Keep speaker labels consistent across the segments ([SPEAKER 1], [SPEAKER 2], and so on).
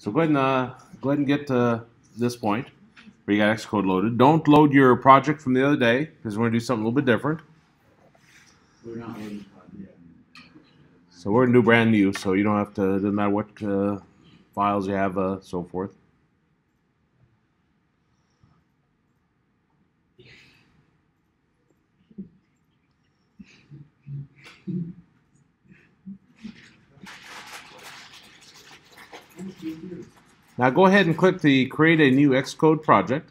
[SPEAKER 1] So go ahead and get to this point where you got Xcode loaded. Don't load your project from the other day because we're going to do something a little bit different.
[SPEAKER 2] We're not loading project.
[SPEAKER 1] So we're going to do brand new, so you don't have to, it doesn't matter what files you have, so forth. Now go ahead and click the Create a New Xcode Project.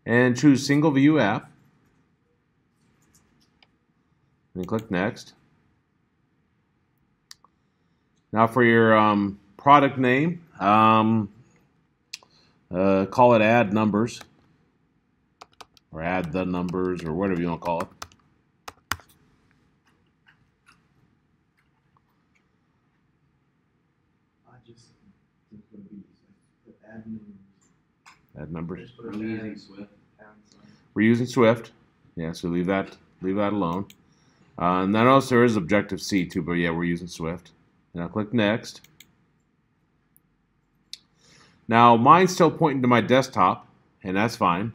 [SPEAKER 1] And choose Single View App. And click Next. Now for your product name, call it Add Numbers. Or Add the Numbers, or whatever you want to call it. Add numbers.
[SPEAKER 2] We're using Swift.
[SPEAKER 1] We're using Swift. Yeah, so leave that alone. And then also there is Objective-C too, but yeah, we're using Swift. Now click Next. Now mine's still pointing to my desktop, and that's fine.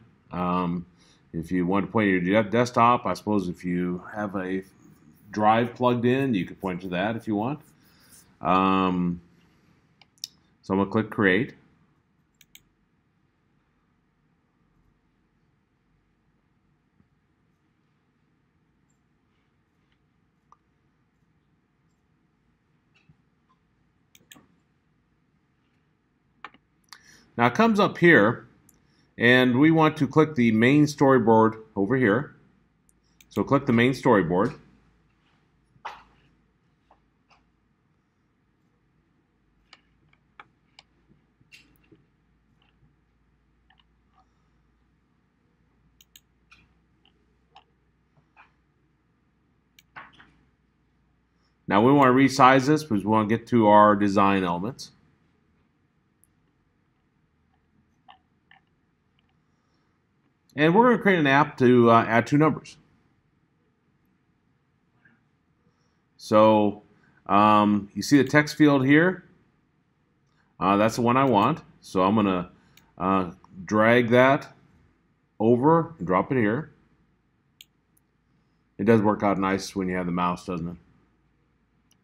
[SPEAKER 1] If you want to point to your desktop, I suppose if you have a drive plugged in, you can point to that if you want. So I'm going to click Create. Now it comes up here, and we want to click the main storyboard over here. So click the main storyboard. Now we want to resize this because we want to get to our design elements. And we're going to create an app to add two numbers. So you see the text field here? That's the one I want. So I'm going to drag that over and drop it here. It does work out nice when you have the mouse, doesn't it?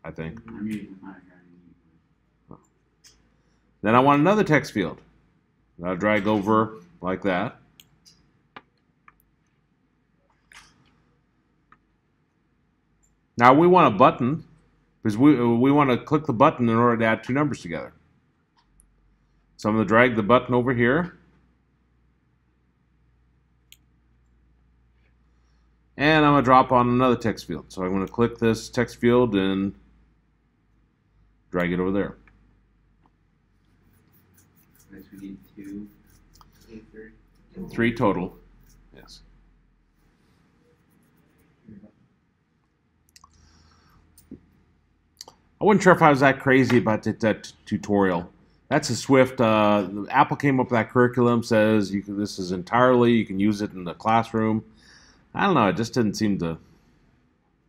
[SPEAKER 1] I think. Then I want another text field. I'll drag over like that. Now we want a button because we want to click the button in order to add two numbers together. So I'm going to drag the button over here. And I'm going to drop on another text field. So I'm going to click this text field and drag it over there.
[SPEAKER 2] Next we need two.
[SPEAKER 1] Three total. Yes. I wasn't sure if I was that crazy about that tutorial. That's a Swift. Apple came up with that curriculum, says this is entirely, you can use it in the classroom. I don't know, it just didn't seem to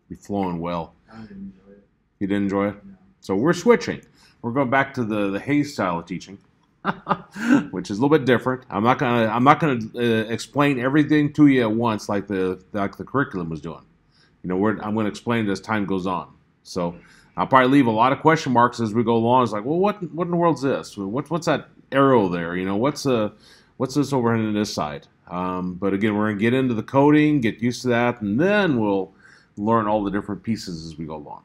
[SPEAKER 1] be flowing well.
[SPEAKER 2] I didn't enjoy it.
[SPEAKER 1] You didn't enjoy it?
[SPEAKER 2] No.
[SPEAKER 1] So we're switching. We're going back to the Hayes style of teaching, which is a little bit different. I'm not gonna explain everything to you at once like the curriculum was doing. You know, I'm going to explain it as time goes on. So I'll probably leave a lot of question marks as we go along. It's like, well, what in the world's this? What's that arrow there? You know, what's this over on this side? But again, we're going to get into the coding, get used to that, and then we'll learn all the different pieces as we go along.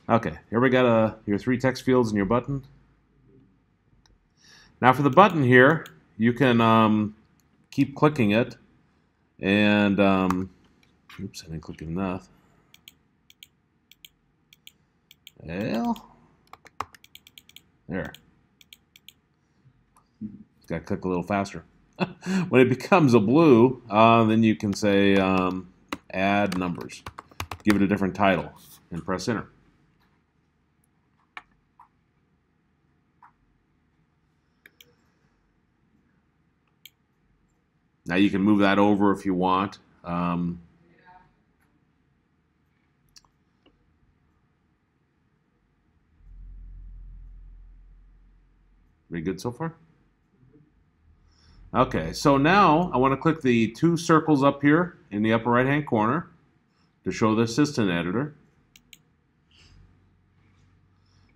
[SPEAKER 1] Okay, here we got your three text fields and your button. Now for the button here, you can keep clicking it, and oops, I didn't click enough. Well, there. Got to click a little faster. When it becomes a blue, then you can say add numbers. Give it a different title and press enter. Now you can move that over if you want. Pretty good so far? Okay, so now I want to click the two circles up here in the upper right-hand corner to show the assistant editor.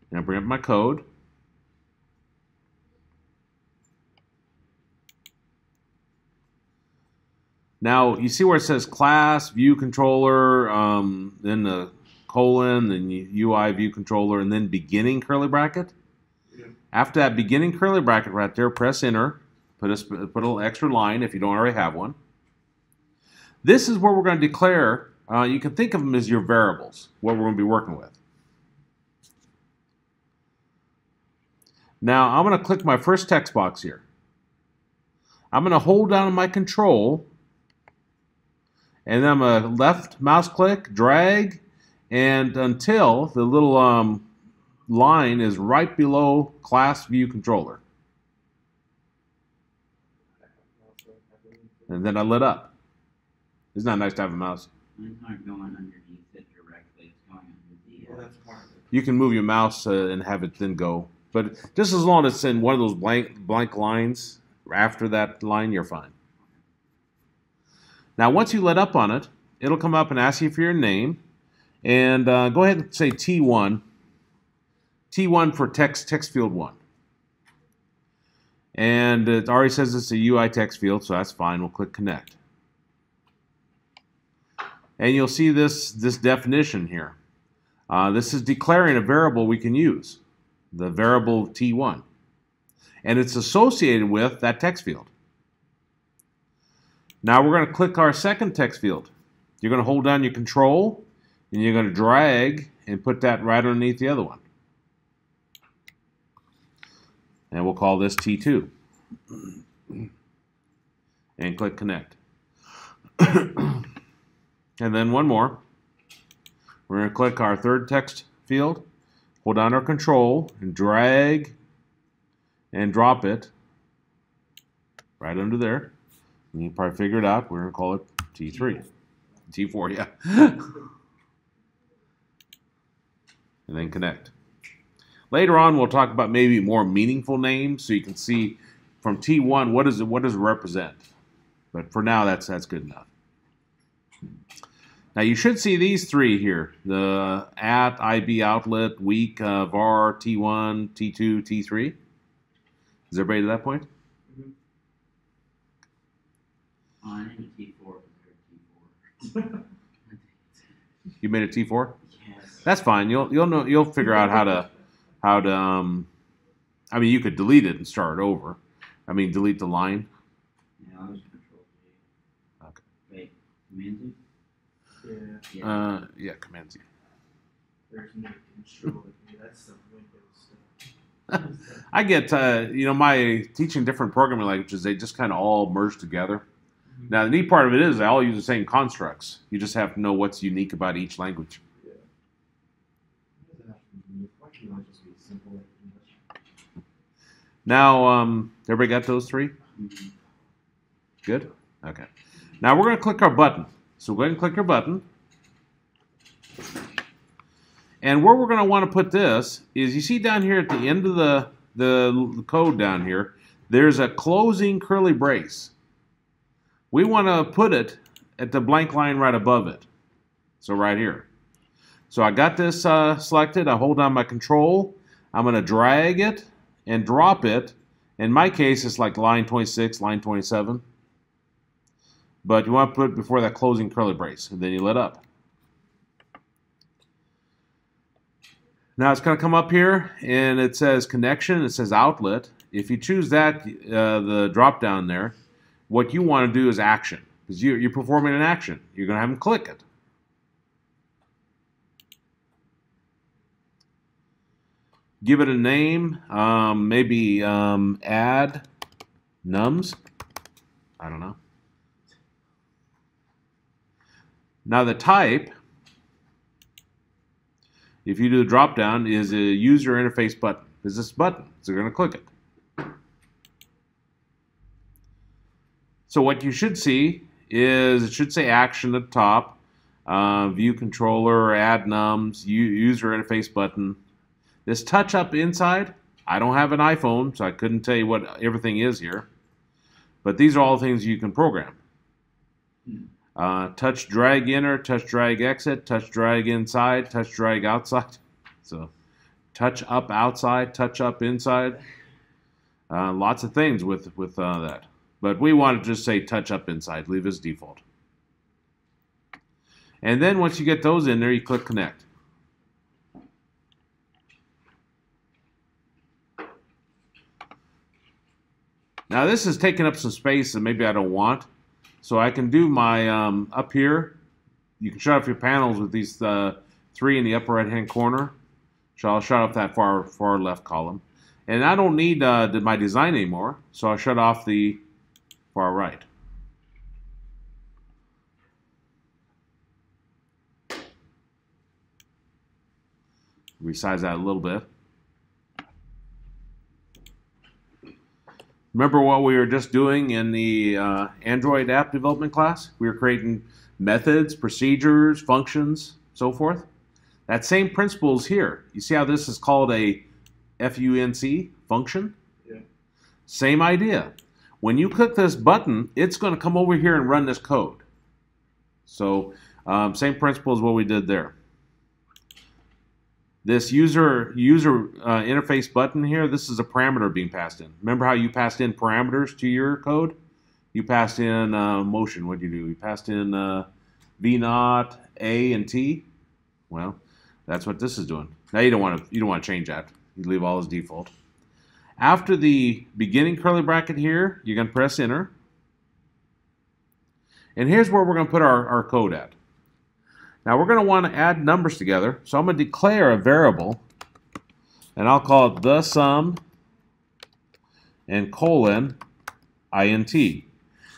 [SPEAKER 1] And I bring up my code. Now, you see where it says class, view controller, then the colon, then UI view controller, and then beginning curly bracket?
[SPEAKER 2] Yeah.
[SPEAKER 1] After that beginning curly bracket right there, press enter. Put a little extra line if you don't already have one. This is where we're going to declare, you can think of them as your variables, what we're going to be working with. Now, I'm going to click my first text box here. I'm going to hold down my control, and then I'm going to left mouse click, drag, and until the little line is right below class view controller. And then I lit up. It's not nice to have a mouse.
[SPEAKER 2] Mine's not going underneath it directly. It's going under the.
[SPEAKER 3] Well, that's part of it.
[SPEAKER 1] You can move your mouse and have it then go. But just as long as it's in one of those blank lines, after that line, you're fine. Now, once you let up on it, it'll come up and ask you for your name. And go ahead and say T1. T1 for text field 1. And it already says it's a UI text field, so that's fine. We'll click connect. And you'll see this definition here. This is declaring a variable we can use, the variable T1. And it's associated with that text field. Now we're going to click our second text field. You're going to hold down your control, and you're going to drag and put that right underneath the other one. And we'll call this T2. And click connect. And then one more. We're going to click our third text field, hold down our control, and drag and drop it right under there. And you can probably figure it out. We're going to call it T3. T4, yeah. And then connect. Later on, we'll talk about maybe more meaningful names, so you can see from T1 what does it represent. But for now, that's good enough. Now you should see these three here: the IB outlet, week, var, T1, T2, T3. Is everybody to that point?
[SPEAKER 2] Oh, I need a T4 because T4.
[SPEAKER 1] You made a T4?
[SPEAKER 2] Yes.
[SPEAKER 1] That's fine. You'll figure out how to I mean, you could delete it and start over. I mean, delete the line.
[SPEAKER 2] Yeah, I'll just control Z.
[SPEAKER 1] Okay.
[SPEAKER 2] Wait, Command Z?
[SPEAKER 3] Yeah.
[SPEAKER 1] Yeah, Command Z.
[SPEAKER 3] There's no control. That's some Windows stuff.
[SPEAKER 1] I get, my teaching different programming languages, they just kind of all merge together. Now, the neat part of it is they all use the same constructs. You just have to know what's unique about each language.
[SPEAKER 3] Yeah. It doesn't have to be. Why can't it just be simple like English?
[SPEAKER 1] Now, everybody got those three?
[SPEAKER 2] Mm-hmm.
[SPEAKER 1] Good? Okay. Now, we're going to click our button. So go ahead and click your button. And where we're going to want to put this is, you see down here at the end of the code down here, there's a closing curly brace. We want to put it at the blank line right above it. So right here. So I got this selected. I hold down my control. I'm going to drag it and drop it. In my case, it's like line 26, line 27. But you want to put it before that closing curly brace, and then you let up. Now it's going to come up here, and it says connection, it says outlet. If you choose that, the drop down there, what you want to do is action, because you're performing an action. You're going to have them click it. Give it a name, maybe add nums. I don't know. Now the type, if you do the drop down, is a user interface button. Is this button? So you're going to click it. So what you should see is, it should say action at the top, view controller, add nums, user interface button. This touch up inside, I don't have an iPhone, so I couldn't tell you what everything is here. But these are all things you can program. Touch drag enter, touch drag exit, touch drag inside, touch drag outside. So touch up outside, touch up inside. Lots of things with that. But we want to just say touch up inside, leave as default. And then once you get those in there, you click connect. Now this is taking up some space that maybe I don't want. So I can do my, up here, you can shut off your panels with these 3 in the upper right hand corner. So I'll shut off that far left column. And I don't need my design anymore, so I'll shut off the far right. Resize that a little bit. Remember what we were just doing in the Android app development class? We were creating methods, procedures, functions, so forth. That same principle is here. You see how this is called a FUNC, function?
[SPEAKER 3] Yeah.
[SPEAKER 1] Same idea. When you click this button, it's going to come over here and run this code. So same principle as what we did there. This user interface button here, this is a parameter being passed in. Remember how you passed in parameters to your code? You passed in motion. What did you do? You passed in V0, A, and T. Well, that's what this is doing. Now you don't want to change that. You leave all as default. After the beginning curly bracket here, you're going to press enter. And here's where we're going to put our code at. Now we're going to want to add numbers together. So I'm going to declare a variable, and I'll call it the sum and colon int.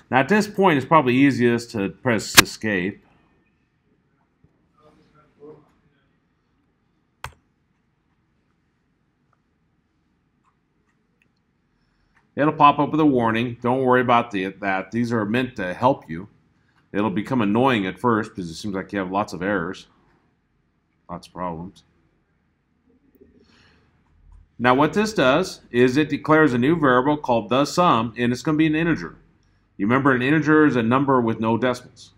[SPEAKER 1] Now at this point, it's probably easiest to press escape. It'll pop up with a warning. Don't worry about that. These are meant to help you. It'll become annoying at first because it seems like you have lots of errors, lots of problems. Now what this does is it declares a new variable called the sum, and it's going to be an integer. You remember an integer is a number with no decimals.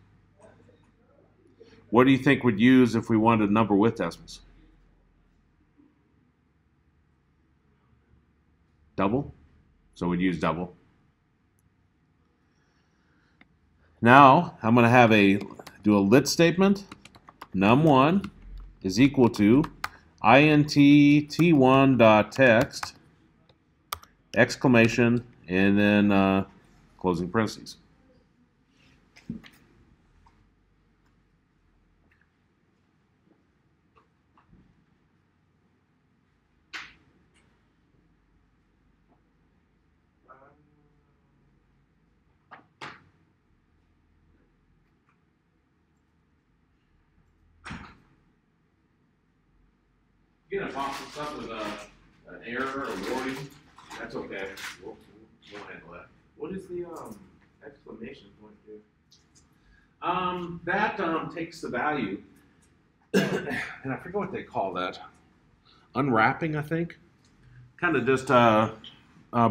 [SPEAKER 1] What do you think we'd use if we wanted a number with decimals? Double? So we'd use double. Now I'm going to have do a lit statement. Num1 is equal to int t1.text exclamation and then closing parentheses. You're going to pop this up with an error or warning. That's okay. We'll handle that.
[SPEAKER 3] What is the exclamation point here?
[SPEAKER 1] That takes the value, and I forget what they call that. Unwrapping, I think. Kind of just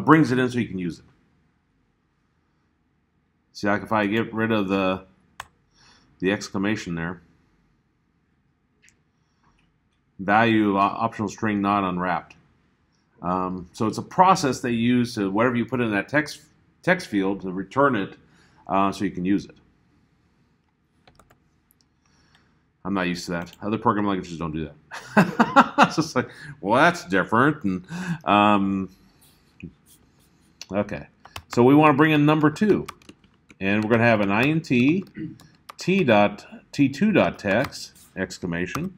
[SPEAKER 1] brings it in so you can use it. See, like if I get rid of the exclamation there. Value optional string not unwrapped. So it's a process they use to whatever you put in that text field to return it so you can use it. I'm not used to that. Other programming languages don't do that. It's just like, well, that's different. And okay, so we want to bring in number 2, and we're going to have an int t2.text exclamation.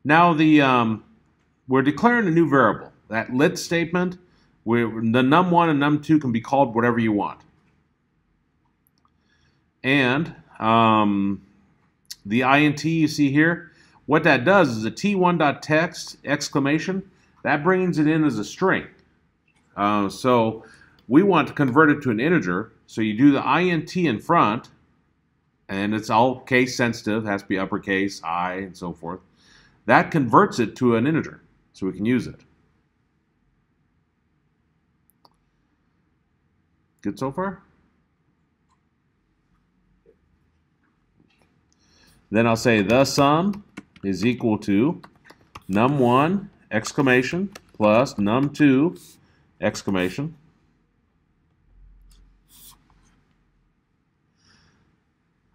[SPEAKER 1] Now we're declaring a new variable. That lit statement, the num1 and num2 can be called whatever you want. And the int you see here, what that does is a t1.text exclamation, that brings it in as a string. So we want to convert it to an integer. So you do the int in front, and it's all case sensitive, has to be uppercase, I, and so forth. That converts it to an integer, so we can use it. Good so far? Then I'll say the sum is equal to num1 exclamation plus num2 exclamation.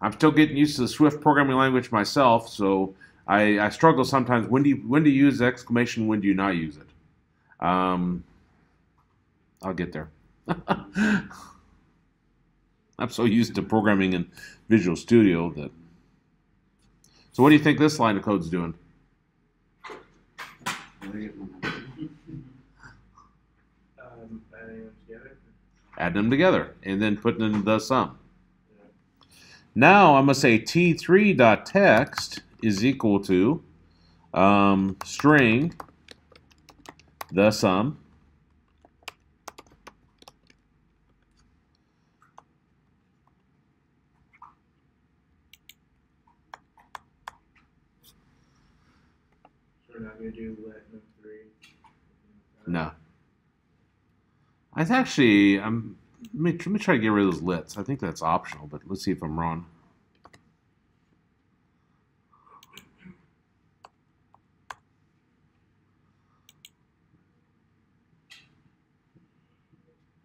[SPEAKER 1] I'm still getting used to the Swift programming language myself, so I struggle sometimes. When do you use exclamation? When do you not use it? I'll get there. I'm so used to programming in Visual Studio that. So what do you think this line of code's doing? Adding them together and then putting in the sum. Now I'm going to say t3.text is equal to string the sum.
[SPEAKER 3] So we're not going to do let num3.
[SPEAKER 1] No. I actually, let me try to get rid of those lets. I think that's optional, but let's see if I'm wrong.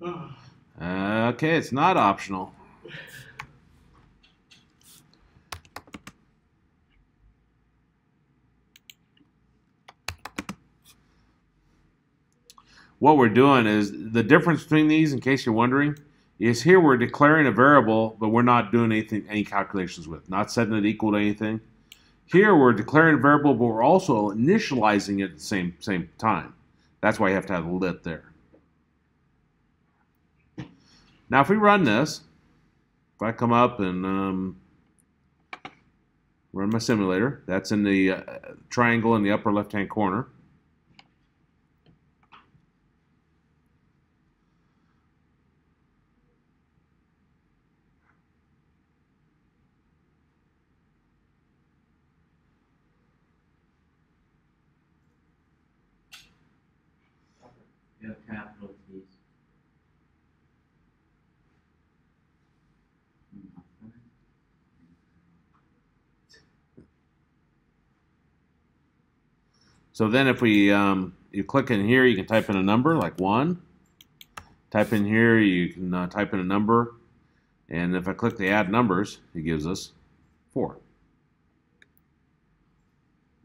[SPEAKER 1] Okay, it's not optional. What we're doing is the difference between these, in case you're wondering, is here we're declaring a variable, but we're not doing any calculations with, not setting it equal to anything. Here we're declaring a variable, but we're also initializing it at the same time. That's why you have to have a lit there. Now, if we run this, if I come up and run my simulator, that's in the triangle in the upper left-hand corner.
[SPEAKER 2] You have capital T's.
[SPEAKER 1] So then if we you click in here, you can type in a number like 1. Type in here, you can type in a number. And if I click the add numbers, it gives us 4.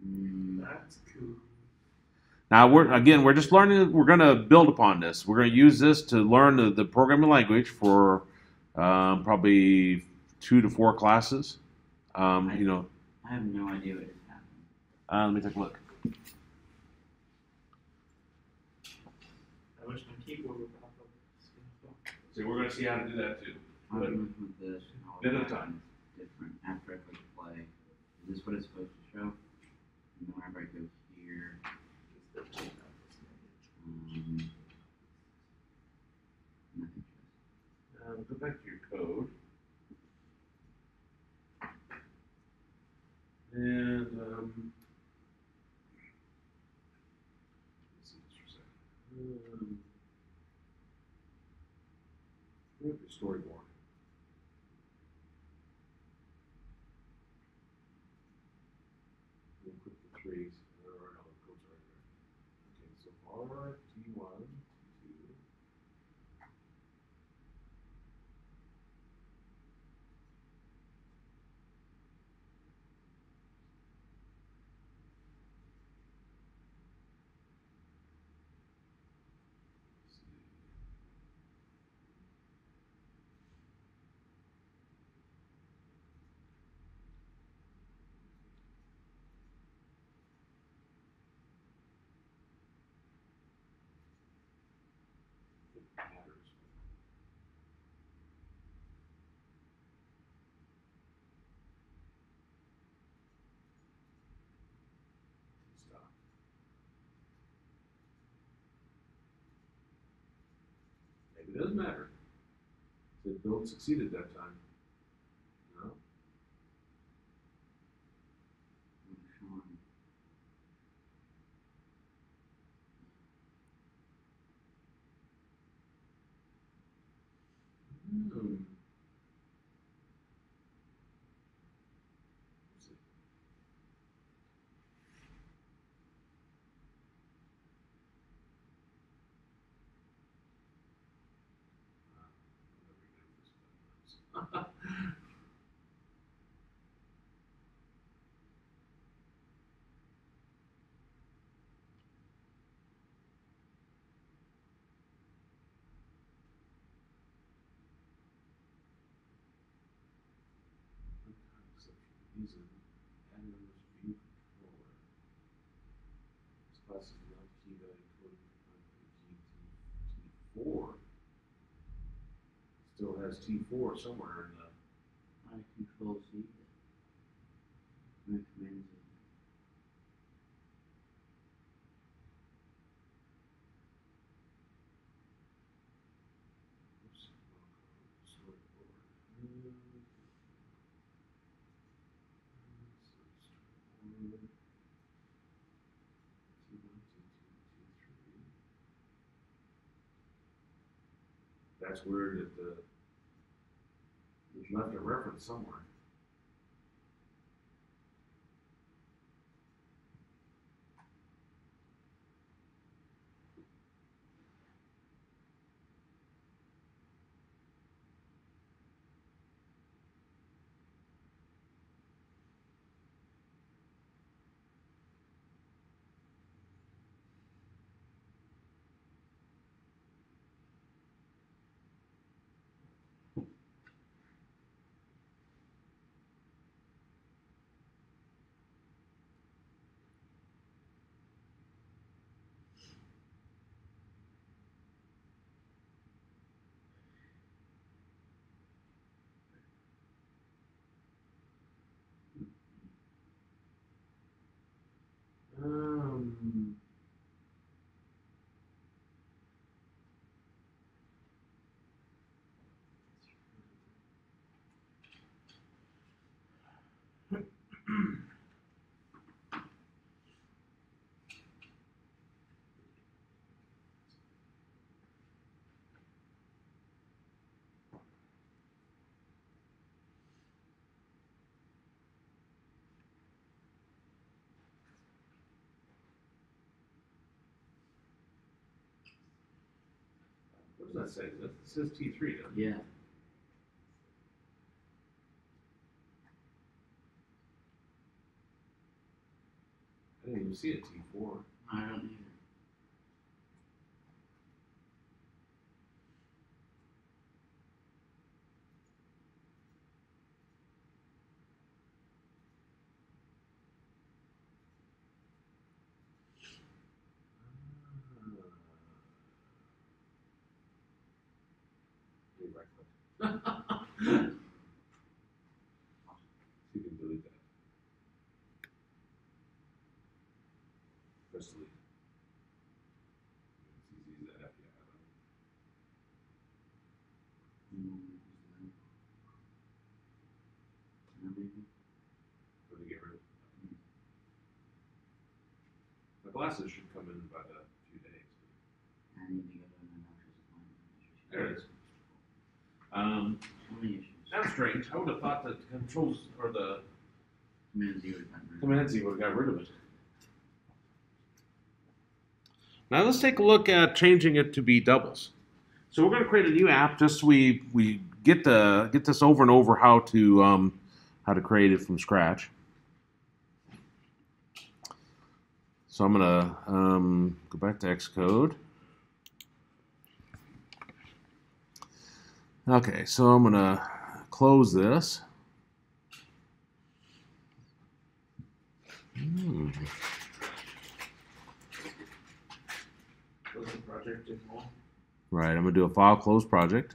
[SPEAKER 3] That's cool.
[SPEAKER 1] Now we're just learning. We're going to build upon this. We're going to use this to learn the programming language for probably 2 to 4 classes. You know.
[SPEAKER 2] I have no idea what is happening.
[SPEAKER 1] Let me take a look.
[SPEAKER 3] I wish my keyboard would pop up.
[SPEAKER 1] See, we're going to see how to do that too.
[SPEAKER 2] I'm with this.
[SPEAKER 1] Bit at a time.
[SPEAKER 2] Different. After I click play, is this what it's supposed to show? And then whenever I go here, nothing shows.
[SPEAKER 1] Go back to your code. And let's see this for a second. Where's the storyboard? We'll click the 3s. All right, all the codes are right there. Okay, so R, T1, T2. doesn't matter. The build succeeded that time. No. Hmm. Let's see. These are add-ons view controller. This class is not key value coding key T4. Still has T4 somewhere in the.
[SPEAKER 2] I control C. My command Z.
[SPEAKER 1] Oops, sort board. That's weird that there's left a reference somewhere. Um, what does that say? It says T3, doesn't it?
[SPEAKER 2] Yeah.
[SPEAKER 1] I didn't even see a T4.
[SPEAKER 2] I don't either.
[SPEAKER 1] You can delete that. Press delete. It's easy as that. Let me get rid of it. My glasses should come in about a few days.
[SPEAKER 2] I need to go to an doctor's appointment.
[SPEAKER 1] There it is.
[SPEAKER 2] So many issues.
[SPEAKER 1] That's strange. I would have thought that the controls or the
[SPEAKER 2] Command Z would have gotten rid of it.
[SPEAKER 1] Command Z would have got rid of it. Now let's take a look at changing it to be doubles. So we're going to create a new app just so we get this over and over how to create it from scratch. So I'm going to go back to Xcode. Okay, so I'm going to close this. Right, I'm going to do a file close project.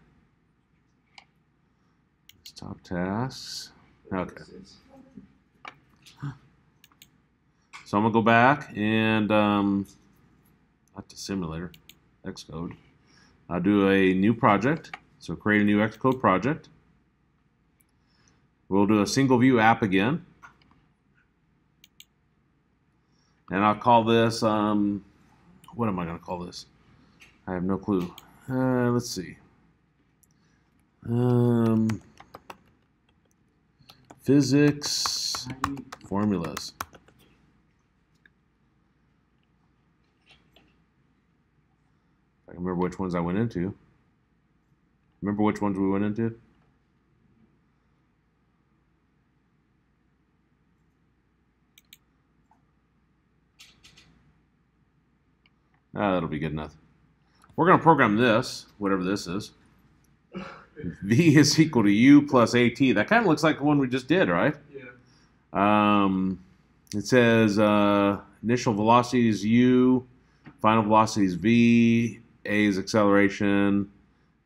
[SPEAKER 1] Stop tasks. Okay. So I'm going to go back and, not to simulator, Xcode. I'll do a new project. So create a new Xcode project. We'll do a single view app again. And I'll call this, what am I going to call this? I have no clue. Let's see. Physics formulas. I can remember which ones I went into. Remember which ones we went into? That'll be good enough. We're going to program this, whatever this is. V is equal to U plus AT. That kind of looks like the one we just did, right?
[SPEAKER 3] Yeah.
[SPEAKER 1] It says initial velocity is U, final velocity is V, A is acceleration,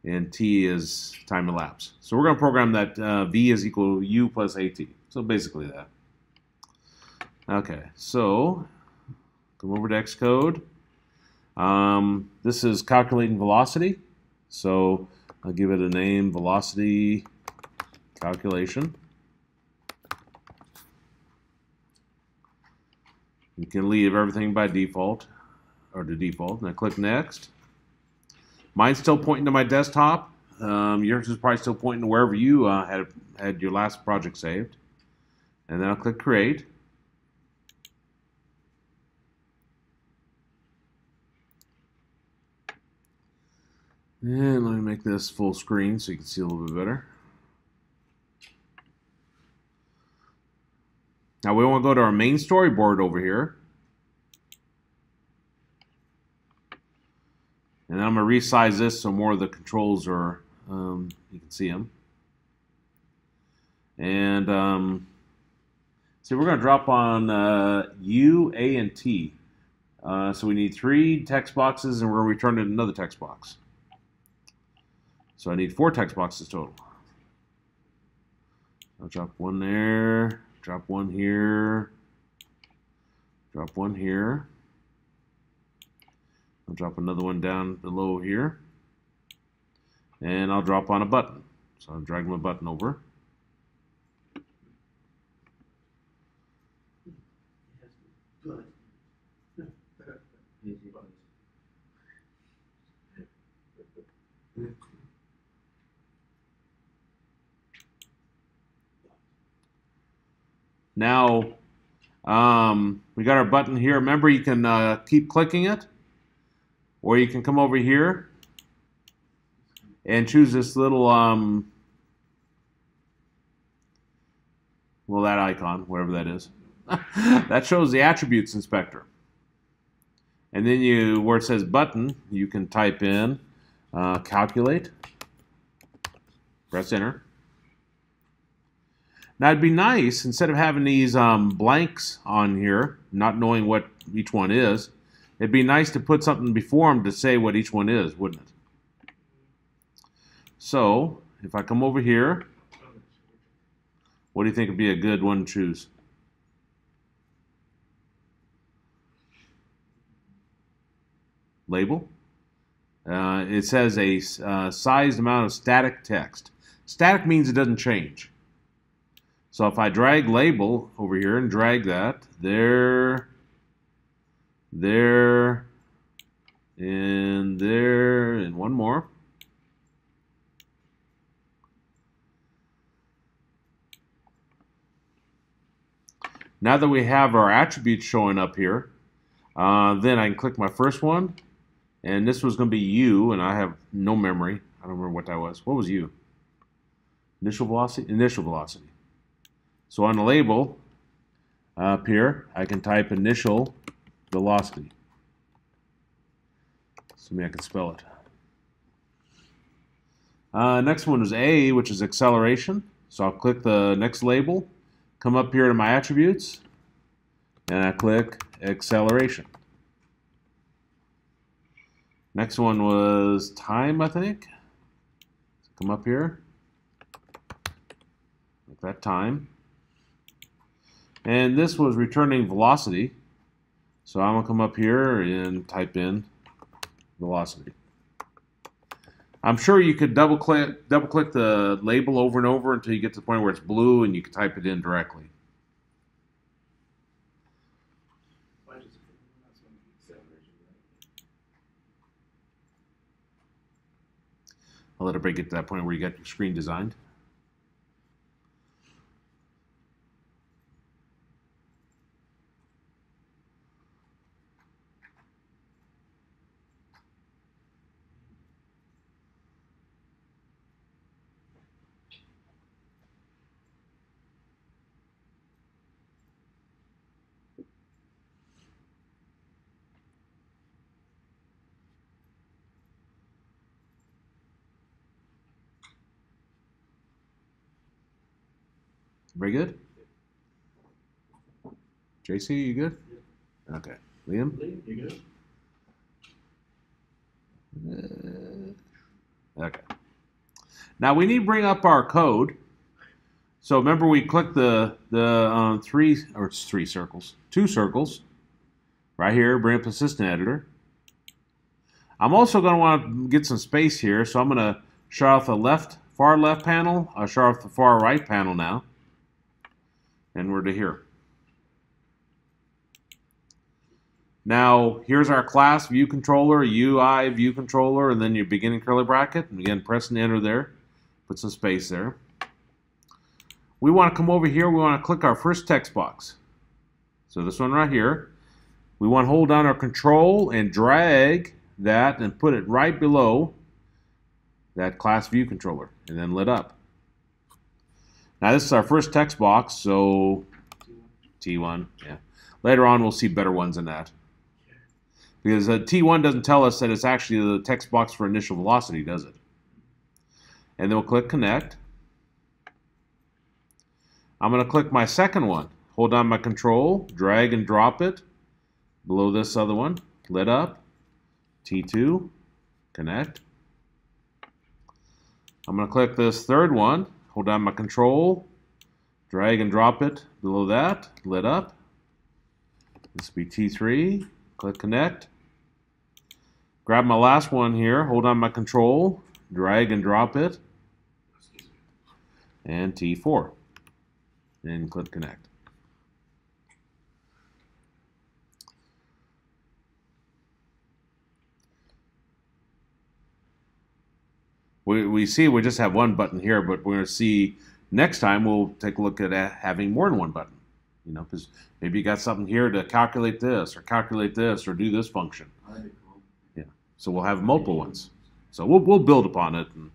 [SPEAKER 1] and T is time elapsed. So we're going to program that V is equal to U plus AT. So basically that. Okay, so come over to Xcode. This is calculating velocity. So I'll give it a name, velocity calculation. You can leave everything by default, or to default. Now click next. Mine's still pointing to my desktop. Yours is probably still pointing to wherever you had your last project saved. And then I'll click create. And let me make this full screen so you can see a little bit better. Now we want to go to our main storyboard over here. And then I'm going to resize this so more of the controls are, you can see them. And see, we're going to drop on U, A, and T. So we need 3 text boxes, and we're going to return another text box. So I need 4 text boxes total. I'll drop one there, drop one here, drop one here. I'll drop another one down below here. And I'll drop on a button. So I'll drag my button over. Now, we got our button here. Remember, you can keep clicking it, or you can come over here and choose this little, well, that icon, whatever that is. That shows the attributes inspector. And then you, where it says button, you can type in calculate, press enter. Now it'd be nice, instead of having these blanks on here, not knowing what each one is, it'd be nice to put something before them to say what each one is, wouldn't it? So, if I come over here, what do you think would be a good one to choose? Label. It says a sized amount of static text. Static means it doesn't change. So if I drag label over here and drag that, there, and one more. Now that we have our attributes showing up here, then I can click my first one, and this was going to be U, and I have no memory. I don't remember what that was. What was U? Initial velocity? Initial velocity. So on the label up here, I can type initial velocity. So maybe I can spell it. Next one is A, which is acceleration. So I'll click the next label, come up here to my attributes, and I click acceleration. Next one was time, I think. So come up here, like that time. And this was returning velocity. So I'm going to come up here and type in velocity. I'm sure you could double click the label over and over until you get to the point where it's blue and you can type it in directly. I'll let everybody get to that point where you got your screen designed. Very good? JC, you good? Okay. Liam?
[SPEAKER 3] You good?
[SPEAKER 1] Okay. Now we need to bring up our code. So remember we clicked the two circles right here, bring up Assistant Editor. I'm also going to want to get some space here, so I'm going to shut off the far left panel. I'll shut off the far right panel now. And we're to here. Now, here's our class view controller, UI view controller, and then your beginning curly bracket. And again, press and enter there. Put some space there. We want to come over here. We want to click our first text box. So this one right here. We want to hold down our control and drag that and put it right below that class view controller and then lit up. Now this is our first text box, so T1, yeah. Later on we'll see better ones than that. Because T1 doesn't tell us that it's actually the text box for initial velocity, does it? And then we'll click connect. I'm going to click my second one. Hold down my control, drag and drop it below this other one, lit up, T2, connect. I'm going to click this third one, hold down my control, drag and drop it below that, lit up. This will be T3, click connect. Grab my last one here, hold on my control, drag and drop it, and T4, and click connect. We see we just have one button here, but we're going to see next time we'll take a look at having more than one button. You know, because maybe you got something here to calculate this or do this function. Yeah, so we'll have multiple ones. So we'll build upon it. And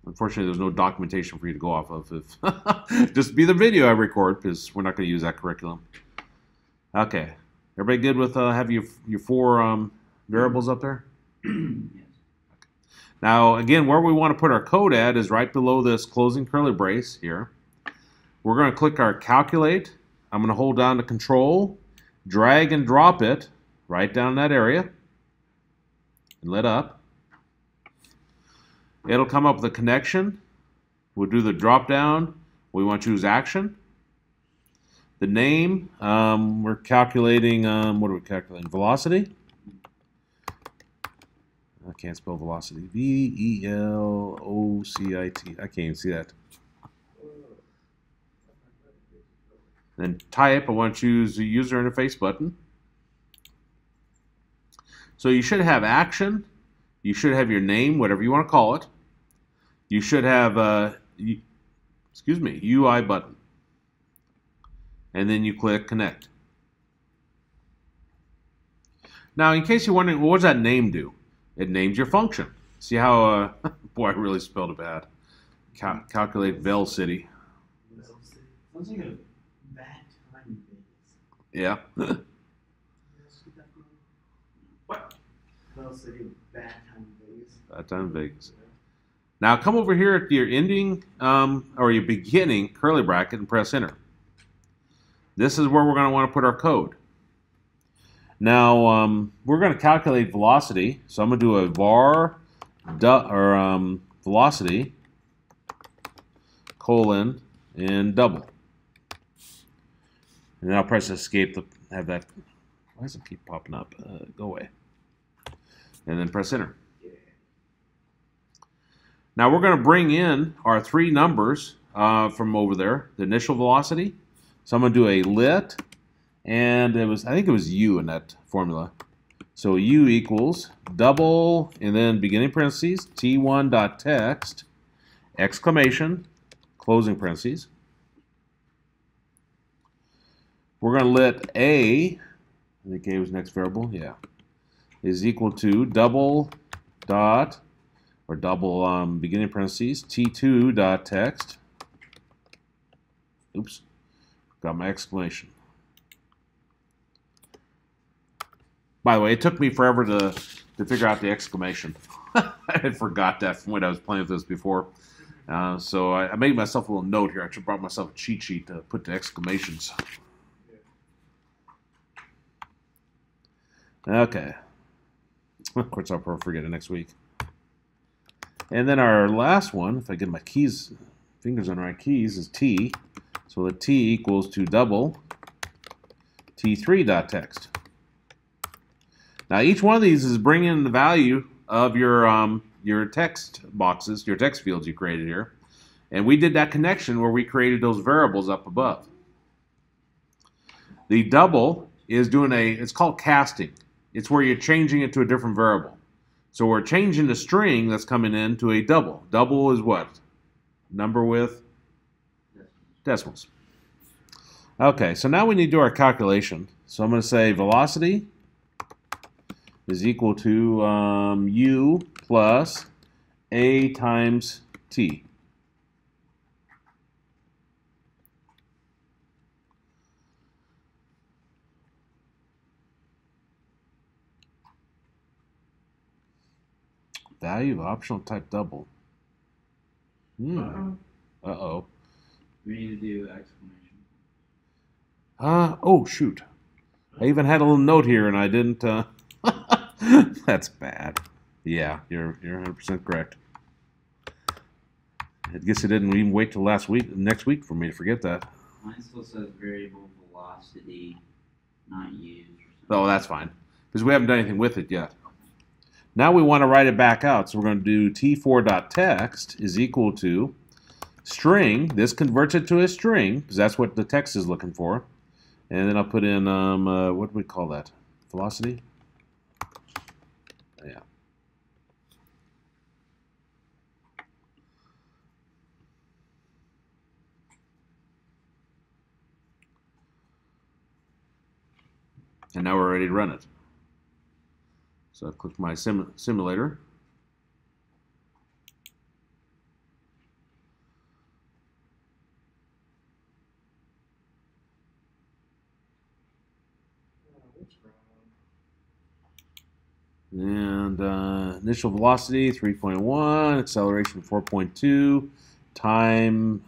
[SPEAKER 1] unfortunately, there's no documentation for you to go off of. If just be the video I record, because we're not going to use that curriculum. Okay, everybody good with have your four variables up there?
[SPEAKER 2] Yes.
[SPEAKER 1] Now, again, where we want to put our code at is right below this closing curly brace here. We're going to click our calculate. I'm going to hold down the control, drag and drop it right down that area, and lit up. It'll come up with a connection. We'll do the drop down. We want to choose action. The name, we're calculating, what are we calculating? Velocity. I can't spell velocity. V-E-L-O-C-I-T. I can't even see that. Then type, I want to choose the user interface button. So you should have action. You should have your name, whatever you want to call it. You should have, UI button. And then you click connect. Now, in case you're wondering, well, what does that name do? It names your function. See how, boy, I really spelled it bad. Calculate Vel City.
[SPEAKER 3] Sounds like a bad time Vegas.
[SPEAKER 1] Yeah.
[SPEAKER 3] What? Vel City, bad time Vegas.
[SPEAKER 1] Bad time Vegas. Now come over here at your ending or your beginning curly bracket and press enter. This is where we're going to want to put our code. Now, we're going to calculate velocity, so I'm going to do a var velocity colon and double. And then I'll press escape to have that. Why does it keep popping up? Go away. and then press enter.
[SPEAKER 3] Yeah.
[SPEAKER 1] Now we're going to bring in our three numbers from over there, the initial velocity. So I'm going to do a lit, and I think it was U in that formula. So U equals double, and then beginning parentheses, t1.text, exclamation, closing parentheses. We're going to let A, I think A was next variable, yeah, is equal to double dot, or double beginning parentheses, t2.text. Oops, got my exclamation. By the way, it took me forever to figure out the exclamation. I had forgot that from when I was playing with this before. So I made myself a little note here. I should have brought myself a cheat sheet to put the exclamations. Okay. Of course, I'll probably forget it next week. And then our last one, if I get my keys, fingers on the right keys, is T. So the T equals to double T3.text. Now each one of these is bringing in the value of your text boxes, your text fields you created here. And we did that connection where we created those variables up above. The double is doing it's called casting. It's where you're changing it to a different variable. So we're changing the string that's coming in to a double. Double is what? Number with decimals. Okay, so now we need to do our calculation. So I'm going to say velocity is equal to U plus A times T. Value of optional type double. Uh-oh.
[SPEAKER 2] We need to do exclamation.
[SPEAKER 1] Oh, shoot. I even had a little note here, and I didn't... That's bad. Yeah, you're 100% correct. I guess it didn't even wait till next week for me to forget that.
[SPEAKER 2] Mine still says variable velocity not used.
[SPEAKER 1] Oh, that's fine. Because we haven't done anything with it yet. Now we want to write it back out. So we're going to do t4.text is equal to string. This converts it to a string, because that's what the text is looking for. And then I'll put in, what do we call that? Velocity? Yeah. And now we're ready to run it. So I click my simulator. And initial velocity 3.1, acceleration 4.2, time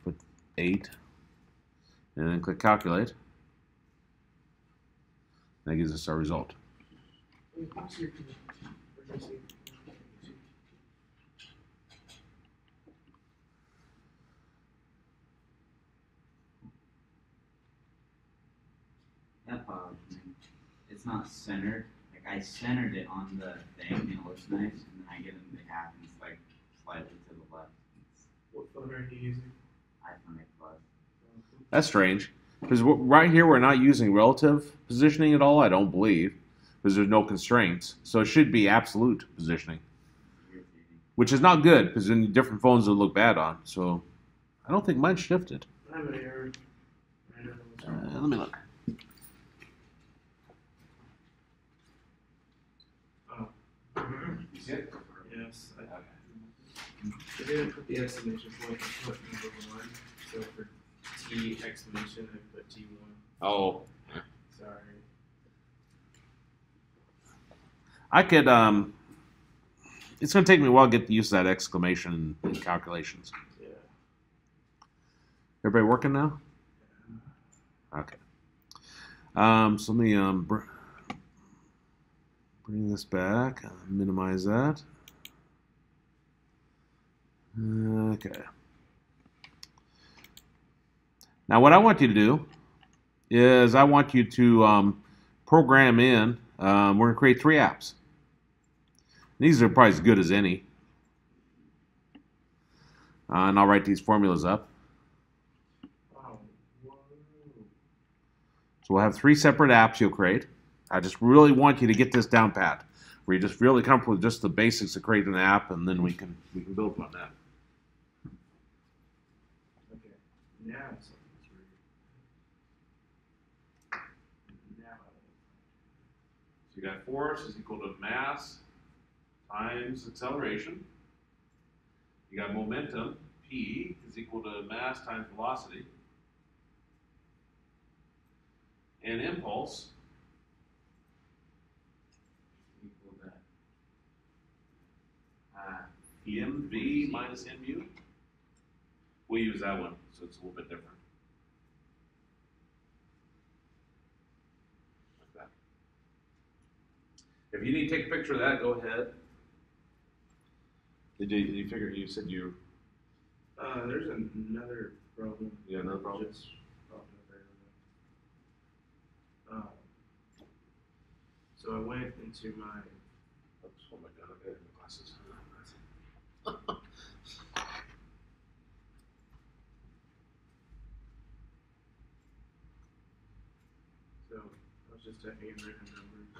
[SPEAKER 1] put 8, and then click calculate. That gives us our result.
[SPEAKER 2] That bothers me. It's not centered. Like I centered it on the thing and it looks nice, and then I get it happens like slightly to the left.
[SPEAKER 3] What phone are you using?
[SPEAKER 2] iPhone 8 Plus.
[SPEAKER 1] That's strange. Because right here we're not using relative positioning at all, I don't believe. Because there's no constraints. So it should be absolute positioning. Which is not good, because in different phones it'll look bad on. So I don't think mine shifted.
[SPEAKER 3] I have an error. I don't know what's wrong.
[SPEAKER 1] Let me look. You see it?
[SPEAKER 3] Yes. I didn't put the exclamation point. I put number 1. So for T exclamation, I put T1.
[SPEAKER 1] Oh.
[SPEAKER 3] Sorry.
[SPEAKER 1] I could, it's going to take me a while to get used to that exclamation in calculations.
[SPEAKER 3] Yeah.
[SPEAKER 1] Everybody working now? Okay. So let me bring this back, minimize that. Okay. Now what I want you to do is I want you to program in we're going to create 3 apps. These are probably as good as any. And I'll write these formulas up.
[SPEAKER 3] Wow. Whoa.
[SPEAKER 1] So we'll have 3 separate apps you'll create. I just really want you to get this down pat, where you're just really comfortable with just the basics of creating an app, and then we can build upon that.
[SPEAKER 3] Okay. Now something's weird. Now.
[SPEAKER 1] So you got force is equal to mass times acceleration. You got momentum, P, is equal to mass times velocity. And impulse equal to mv minus mu. We'll use that one, so it's a little bit different. Like that. If you need to take a picture of that, go ahead. Did you figure? You said you.
[SPEAKER 3] There's another problem.
[SPEAKER 1] You got another problem?
[SPEAKER 3] Just popped up there. So I went into my.
[SPEAKER 1] Oops, oh my god, I got my glasses.
[SPEAKER 3] So I was just typing in random numbers,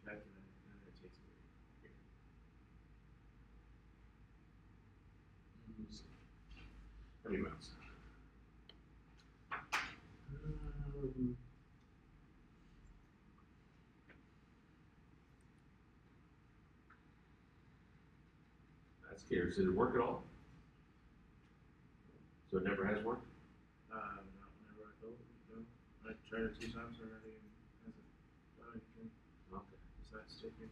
[SPEAKER 3] calculating, and then it takes me here.
[SPEAKER 1] How many rounds? That's scary. Did it work at all? So it never has worked?
[SPEAKER 3] Not whenever I built it, no. I tried it 2 times already and hasn't done anything
[SPEAKER 1] Okay.
[SPEAKER 3] besides sticking in.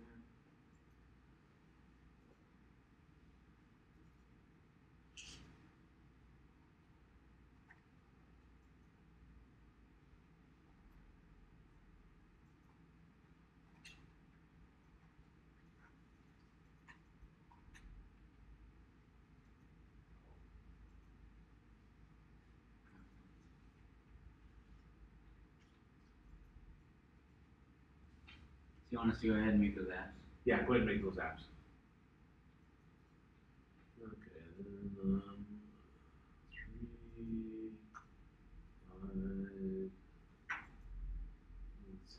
[SPEAKER 2] So you want us to go ahead and make those apps?
[SPEAKER 1] Yeah, go ahead and make those apps. Okay, then 3, 5, and 6.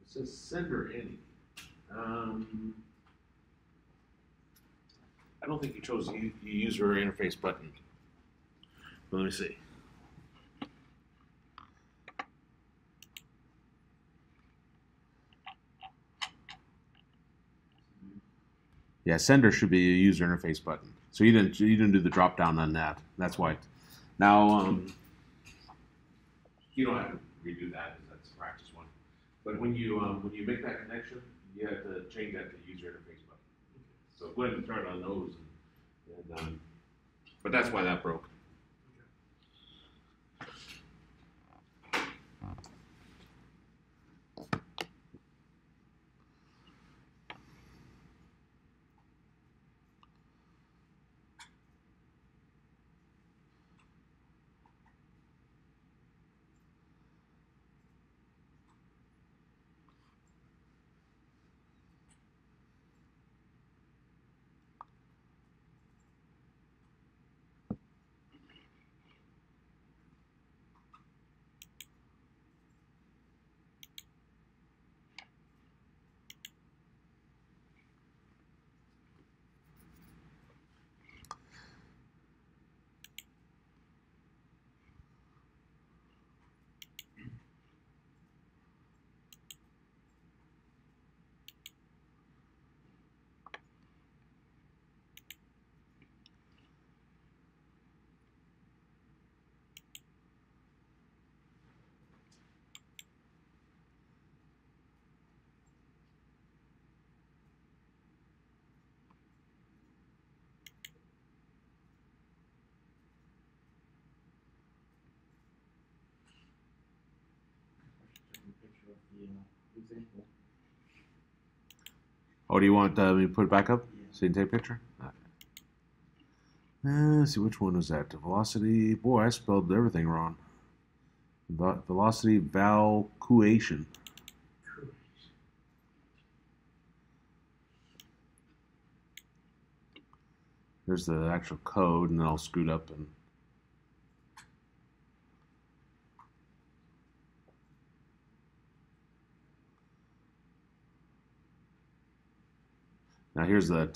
[SPEAKER 1] It says sender any. I don't think you chose the user interface button. Let me see. Yeah, sender should be a user interface button. So you didn't do the drop down on that. That's why. Now you don't have to redo that because that's practice one. But when you make that connection, you have to change that to user interface button. So go ahead and start on those. But that's why that broke.
[SPEAKER 3] Yeah. Example.
[SPEAKER 1] Oh, do you want me to put it back up
[SPEAKER 3] Yeah.
[SPEAKER 1] so you can take a picture? Okay. Let's see, which one was that? The velocity. Boy, I spelled everything wrong. Velocity vacuation. There's the actual code, and then I'll scoot up and. Now here's the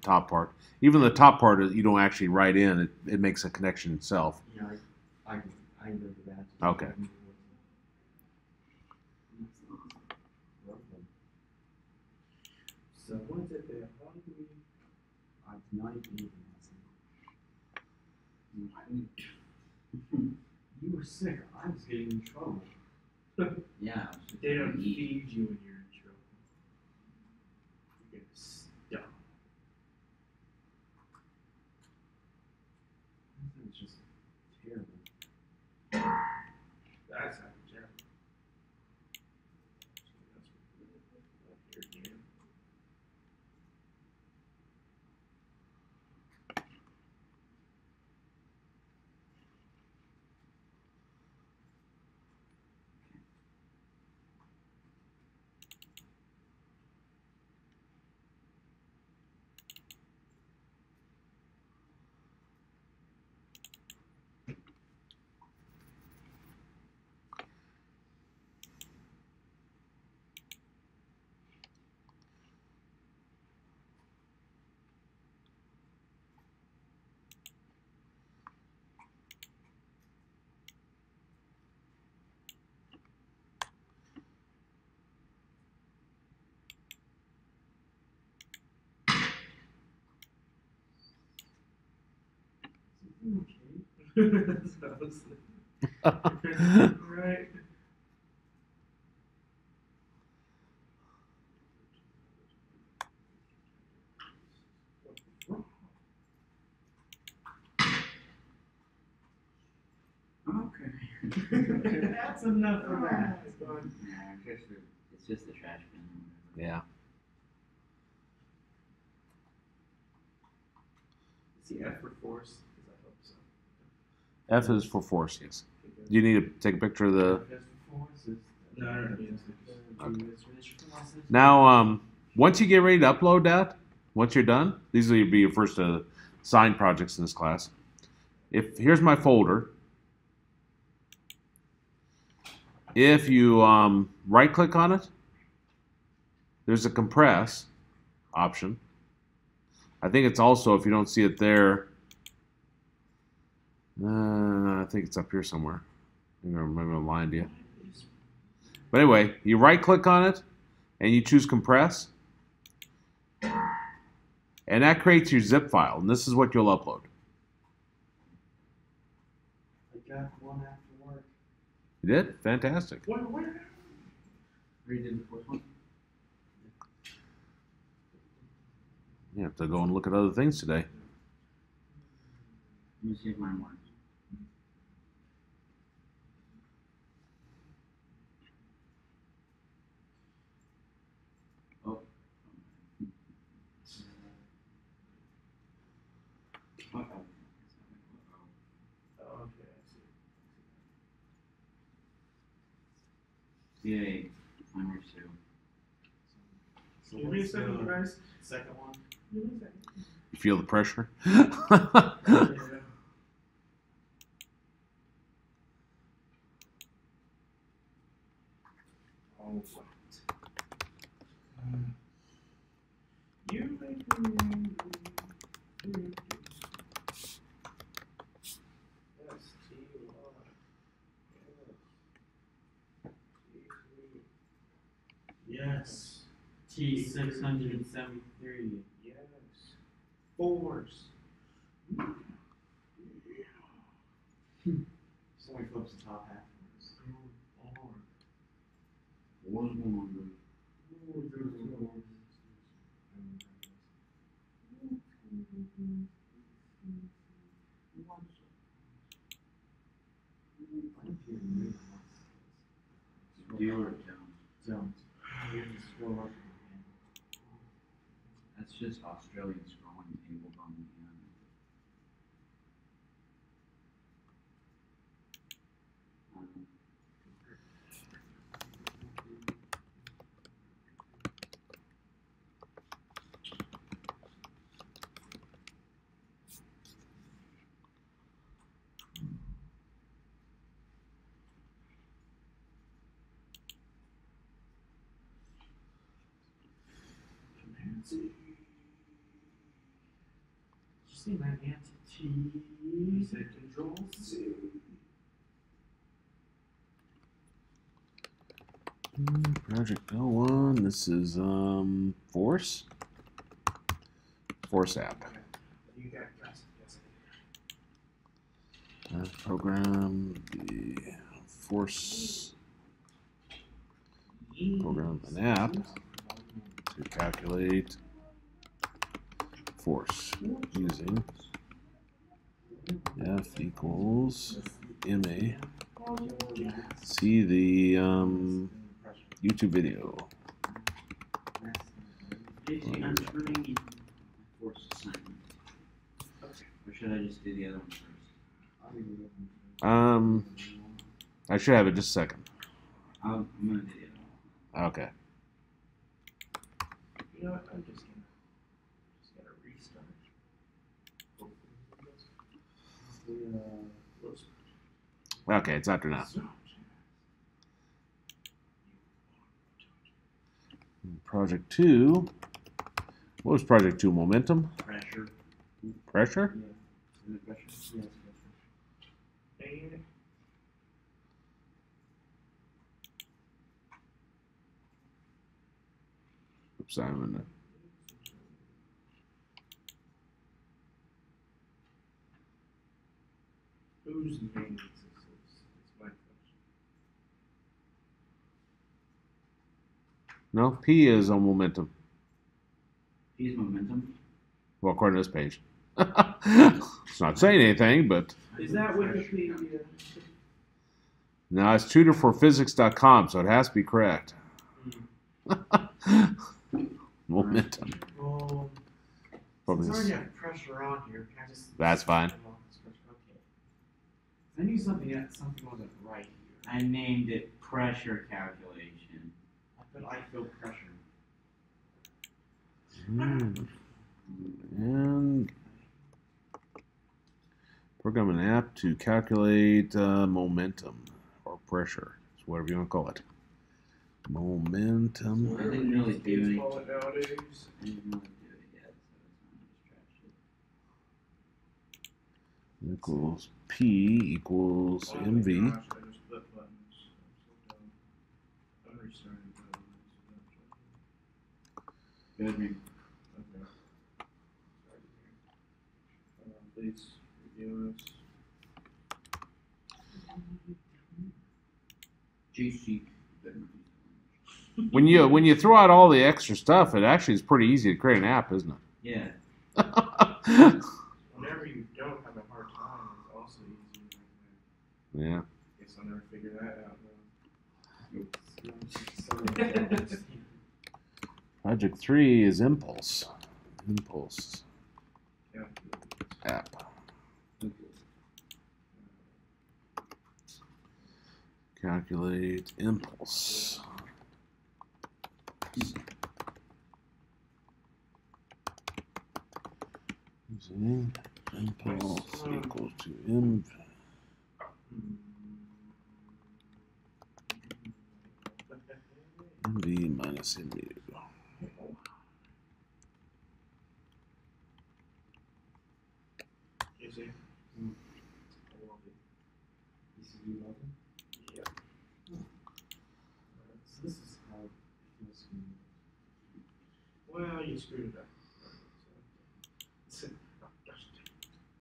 [SPEAKER 1] top part. Even the top part, you don't actually write in. It makes a connection itself.
[SPEAKER 3] Yeah, I can go to that.
[SPEAKER 1] Okay.
[SPEAKER 3] So what's it there? How do we? It's not even You were sick. I was getting in trouble.
[SPEAKER 2] Yeah.
[SPEAKER 3] They don't feed you when you're in trouble. You get stuck. It's just terrible. That's not terrible. Here. Okay. Right.
[SPEAKER 2] Okay.
[SPEAKER 3] That's enough of that.
[SPEAKER 2] Yeah, it's just the trash bin.
[SPEAKER 1] Yeah.
[SPEAKER 3] Is the F for force? Because I hope so.
[SPEAKER 1] F is for force, yes. Do you need to take a picture of the.
[SPEAKER 3] F is for force. No.
[SPEAKER 1] Okay.
[SPEAKER 3] Okay.
[SPEAKER 1] Now, once you get ready to upload that, once you're done, these will be your first assigned projects in this class. Here's my folder. If you right click on it, there's a compress option. I think it's also, if you don't see it there, I think it's up here somewhere. Maybe I'm lying to you. But anyway, you right click on it and you choose compress. And that creates your zip file. And this is what you'll upload.
[SPEAKER 3] I got one after work.
[SPEAKER 1] You did? Fantastic.
[SPEAKER 3] Where?
[SPEAKER 2] Redid the fourth one?
[SPEAKER 1] You have to go and look at other things today.
[SPEAKER 2] Let me see if mine works. Oh. Okay.
[SPEAKER 3] Okay, I see.
[SPEAKER 2] Yay. Mine works too.
[SPEAKER 3] So give me a second, you guys. Second one. Give me a second.
[SPEAKER 1] You feel the pressure?
[SPEAKER 3] All right. You make me angry. Yes, T-Y. Yes.
[SPEAKER 4] T673.
[SPEAKER 3] Yes. Force. Somebody flips the top half.
[SPEAKER 2] What was going on, Do or don't?
[SPEAKER 4] Don't. You have to scroll up again.
[SPEAKER 2] That's just Australian scrolling enabled on the end.
[SPEAKER 4] Did you see my entity? You said Control C.
[SPEAKER 1] Project L1. This is Force. Force app.
[SPEAKER 4] You got guys.
[SPEAKER 1] Program the Force. Program an app to calculate force using F equals MA. See the YouTube video.
[SPEAKER 2] JC, I'm turning in force assignment. Or should I just do the other one first?
[SPEAKER 1] I should have it just a second.
[SPEAKER 2] I'm gonna do the other one.
[SPEAKER 1] Okay.
[SPEAKER 4] You know what? I'm just gonna restart.
[SPEAKER 1] Okay, it's after now. Project 2. What was Project 2? Momentum?
[SPEAKER 2] Pressure.
[SPEAKER 1] Pressure?
[SPEAKER 2] Is it pressure?
[SPEAKER 4] Yes, and
[SPEAKER 1] Oops, I'm in the
[SPEAKER 4] whose name is this? It's my question.
[SPEAKER 1] No, P is on momentum.
[SPEAKER 2] P's momentum.
[SPEAKER 1] Well, according to this page. It's not saying anything, but
[SPEAKER 4] Is that Wikipedia?
[SPEAKER 1] no, it's tutorforphysics.com, so it has to be correct. Momentum.
[SPEAKER 4] Oh,
[SPEAKER 1] Probably
[SPEAKER 4] since I
[SPEAKER 1] is-
[SPEAKER 4] already have pressure on here, can I just...
[SPEAKER 1] That's fine.
[SPEAKER 4] Okay. I knew something wasn't right here.
[SPEAKER 2] I named it pressure calculation.
[SPEAKER 4] I feel pressure.
[SPEAKER 1] And program an app to calculate momentum or pressure. It's whatever you want to call it. Momentum
[SPEAKER 2] I didn't really do
[SPEAKER 4] Kids
[SPEAKER 2] any.
[SPEAKER 4] call it nowadays.
[SPEAKER 2] I didn't really do it yet, so it's not
[SPEAKER 1] equals P equals
[SPEAKER 4] Oh my
[SPEAKER 1] MV.
[SPEAKER 4] gosh, I just flipped buttons. I'm so dumb. I'm restarting the
[SPEAKER 2] distracted. Good.
[SPEAKER 4] Okay. Please review this.
[SPEAKER 2] GC.
[SPEAKER 1] When you throw out all the extra stuff, it actually is pretty easy to create an app, isn't
[SPEAKER 2] Yeah.
[SPEAKER 1] it?
[SPEAKER 4] Whenever you don't have a hard time, it's also easy.
[SPEAKER 1] Yeah.
[SPEAKER 4] Guess I'll never figure that out. Oops.
[SPEAKER 1] Project 3 is Impulse. Impulse
[SPEAKER 4] Yeah.
[SPEAKER 1] app. Calculate impulse. Using impulse equals to MV. MV minus MU.
[SPEAKER 4] Is it? I love it. Yeah.
[SPEAKER 5] So this is how it feels to me.
[SPEAKER 4] Well, you screwed it up.